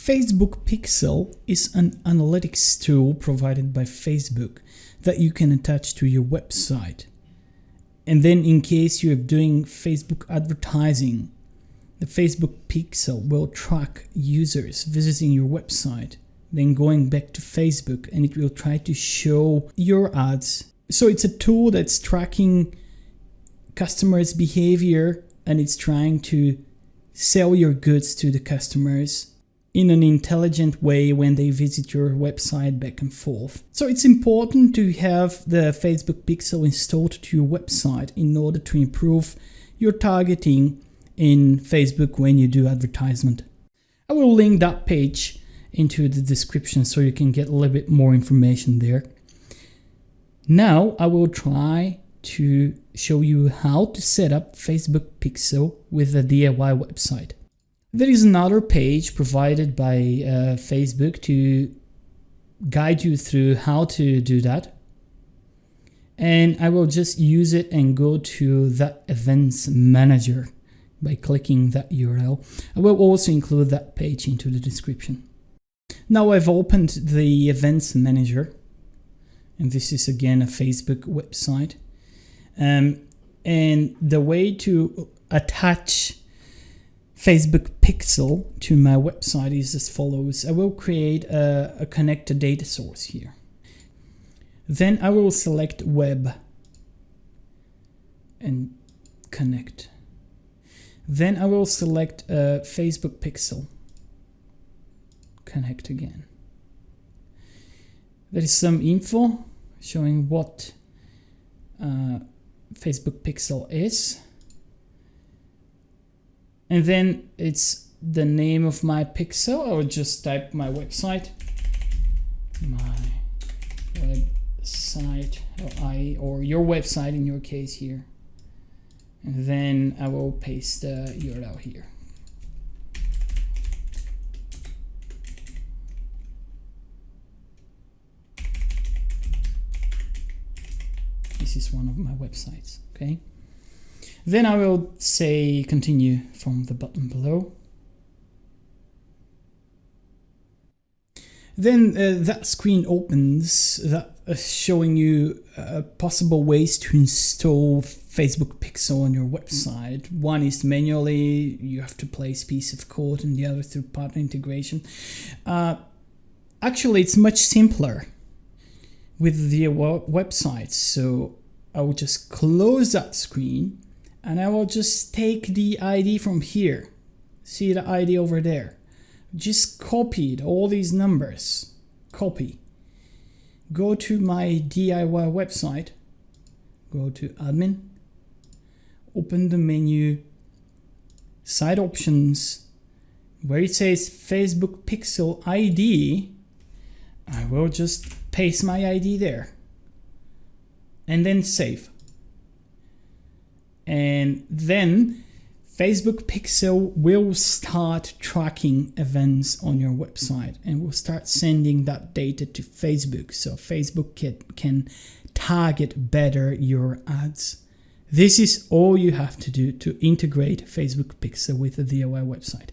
Facebook Pixel is an analytics tool provided by Facebook that you can attach to your website. And then in case you're doing Facebook advertising, the Facebook Pixel will track users visiting your website, then going back to Facebook, and it will try to show your ads. So it's a tool that's tracking customers' behavior, and it's trying to sell your goods to the customers in an intelligent way when they visit your website back and forth. So it's important to have the Facebook Pixel installed to your website in order to improve your targeting in Facebook when you do advertisement. I will link that page into the description so you can get a little bit more information there. Now I will try to show you how to set up Facebook Pixel with a DIY website. There is another page provided by Facebook to guide you through how to do that. And I will just use it and go to that events manager by clicking that URL. I will also include that page into the description. Now I've opened the events manager, and this is again a Facebook website. And the way to attach Facebook Pixel to my website is as follows. I will create a connected data source here. Then I will select web and connect. Then I will select Facebook Pixel, connect again. There is some info showing what Facebook Pixel is. And then it's the name of my pixel. I will just type my website, or your website in your case here. And then I will paste the URL here. This is one of my websites, okay? Then I will say continue from the button below. Then that screen opens, that showing you possible ways to install Facebook Pixel on your website. One is manually, you have to place a piece of code, and the other through partner integration. Actually, it's much simpler with the website. So I will just close that screen, and I will just take the ID from here. See the ID over there? Just copied all these numbers. Copy. Go to my DIY website. Go to admin. Open the menu. Site options. Where it says Facebook Pixel ID, I will just paste my ID there. And then save. And then Facebook Pixel will start tracking events on your website and will start sending that data to Facebook, so Facebook can target better your ads. This is all you have to do to integrate Facebook Pixel with the DIY website.